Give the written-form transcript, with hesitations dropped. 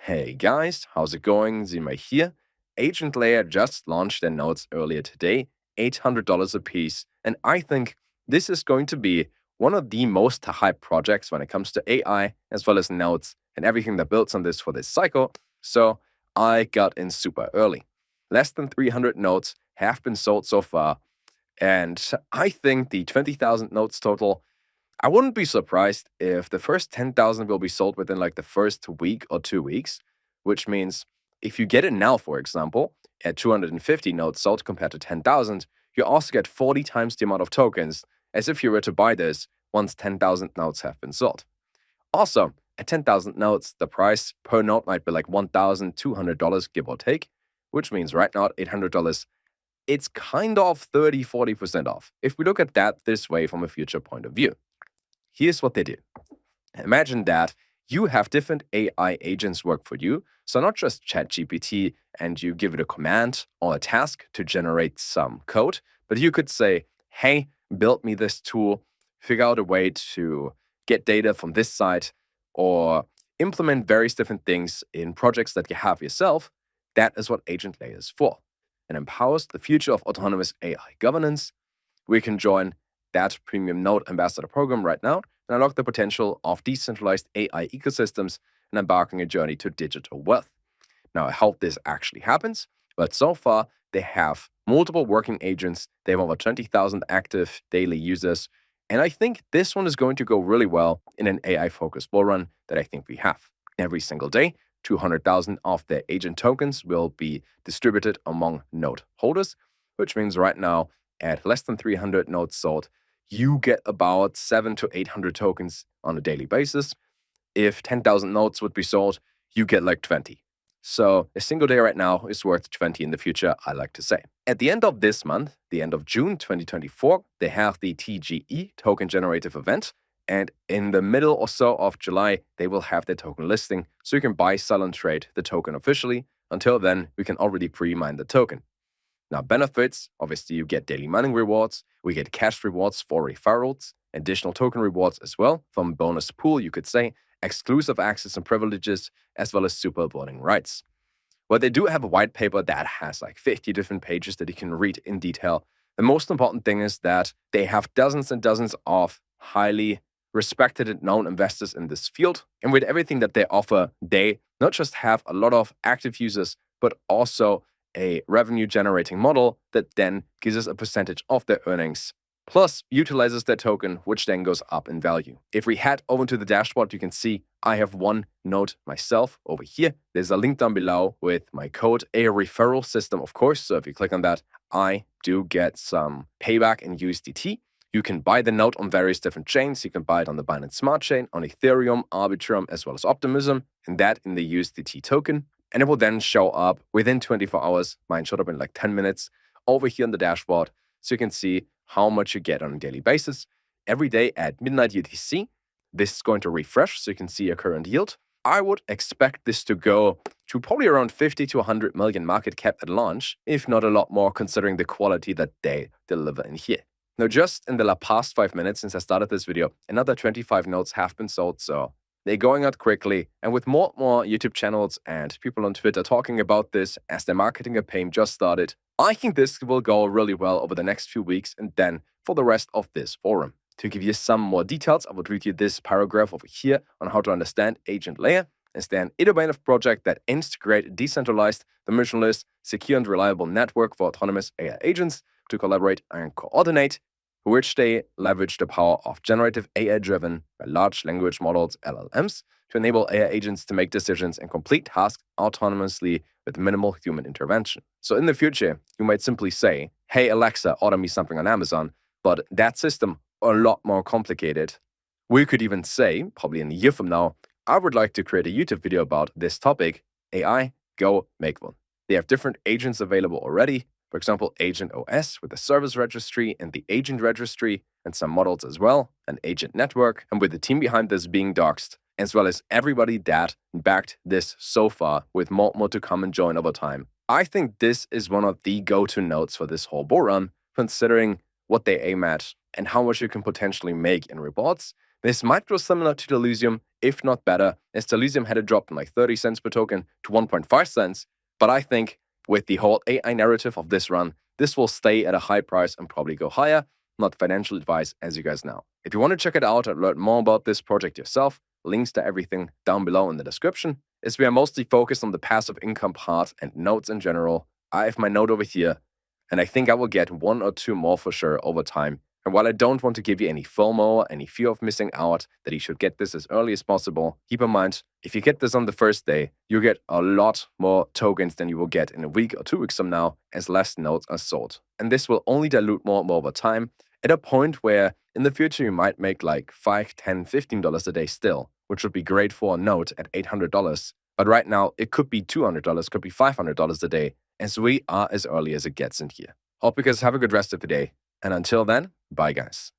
Hey guys, how's it going? Zima here. Agent Layer just launched their nodes earlier today, $800 a piece, and I think this is going to be one of the most hyped projects when it comes to AI, as well as nodes and everything that builds on this for this cycle. So I got in super early. Less than 300 nodes have been sold so far, and I think the 20,000 nodes total, I wouldn't be surprised if the first 10,000 will be sold within like the first week or 2 weeks, which means if you get it now, for example, at 250 nodes sold compared to 10,000, you also get 40 times the amount of tokens as if you were to buy this once 10,000 nodes have been sold. Also, at 10,000 nodes, the price per node might be like $1,200, give or take, which means right now at $800, it's kind of 30–40% off if we look at that this way from a future point of view. Here's what they do. Imagine that you have different AI agents work for you. So not just ChatGPT and you give it a command or a task to generate some code, but you could say, hey, build me this tool, figure out a way to get data from this site, or implement various different things in projects that you have yourself. That is what Agent Layer is for. It empowers the future of autonomous AI governance. We can join that premium node ambassador program right now and unlock the potential of decentralized AI ecosystems and embarking a journey to digital wealth. Now, I hope this actually happens, but so far they have multiple working agents. They have over 20,000 active daily users. And I think this one is going to go really well in an AI-focused bull run that I think we have. Every single day, 200,000 of their agent tokens will be distributed among node holders, which means right now, at less than 300 nodes sold, you get about 700 to 800 tokens on a daily basis. If 10,000 nodes would be sold, you get like 20. So a single day right now is worth 20 in the future, I like to say. At the end of this month, the end of June 2024, they have the TGE, Token Generative Event. And in the middle or so of July, they will have their token listing. So you can buy, sell, and trade the token officially. Until then, we can already pre-mine the token. Now, benefits, obviously you get daily mining rewards, we get cash rewards for referrals, additional token rewards as well from bonus pool, you could say, exclusive access and privileges, as well as super voting rights. Well, they do have a white paper that has like 50 different pages that you can read in detail. The most important thing is that they have dozens and dozens of highly respected and known investors in this field. And with everything that they offer, they not just have a lot of active users, but also a revenue generating model that then gives us a percentage of their earnings, plus utilizes their token, which then goes up in value. If we head over to the dashboard, you can see I have one node myself over here. There's a link down below with my code, a referral system, of course. So if you click on that, I do get some payback in USDT. You can buy the node on various different chains. You can buy it on the Binance Smart Chain, on Ethereum, Arbitrum, as well as Optimism, and that in the USDT token. And it will then show up within 24 hours. Mine showed up in like 10 minutes over here on the dashboard. So you can see how much you get on a daily basis. Every day at midnight UTC, this is going to refresh so you can see your current yield. I would expect this to go to probably around 50 to 100 million market cap at launch, if not a lot more considering the quality that they deliver in here. Now, just in the past 5 minutes since I started this video, another 25 nodes have been sold, so they're going out quickly, and with more and more YouTube channels and people on Twitter talking about this as their marketing campaign just started, I think this will go really well over the next few weeks and then for the rest of this forum. To give you some more details, I would read you this paragraph over here on how to understand Agent Layer. It's an innovative project that aims to create a decentralized, dimensionless, secure and reliable network for autonomous AI agents to collaborate and coordinate, which they leverage the power of generative AI-driven large language models, LLMs, to enable AI agents to make decisions and complete tasks autonomously with minimal human intervention. So in the future, you might simply say, hey Alexa, order me something on Amazon, but that system a lot more complicated. We could even say, probably in a year from now, I would like to create a YouTube video about this topic, AI, go make one. They have different agents available already. For example, Agent OS with the service registry and the agent registry, and some models as well, an agent network, and with the team behind this being doxed, as well as everybody that backed this so far, with more to come and join over time. I think this is one of the go-to nodes for this whole bull run, considering what they aim at and how much you can potentially make in rewards. This might go similar to Delusium if not better, as Elysium had a drop from like 30 cents per token to 1.5 cents. But I think with the whole AI narrative of this run, this will stay at a high price and probably go higher. Not financial advice, as you guys know. If you want to check it out and learn more about this project yourself, links to everything down below in the description. As we are mostly focused on the passive income part and nodes in general, I have my node over here, and I think I will get 1 or 2 more for sure over time. And while I don't want to give you any FOMO or any fear of missing out, that you should get this as early as possible, keep in mind, if you get this on the first day, you get a lot more tokens than you will get in a week or 2 weeks from now, as less nodes are sold. And this will only dilute more and more over time, at a point where in the future you might make like $5, $10, $15 a day still, which would be great for a node at $800. But right now, it could be $200, could be $500 a day, as we are as early as it gets in here. Hope you guys have a good rest of the day. And until then, bye guys.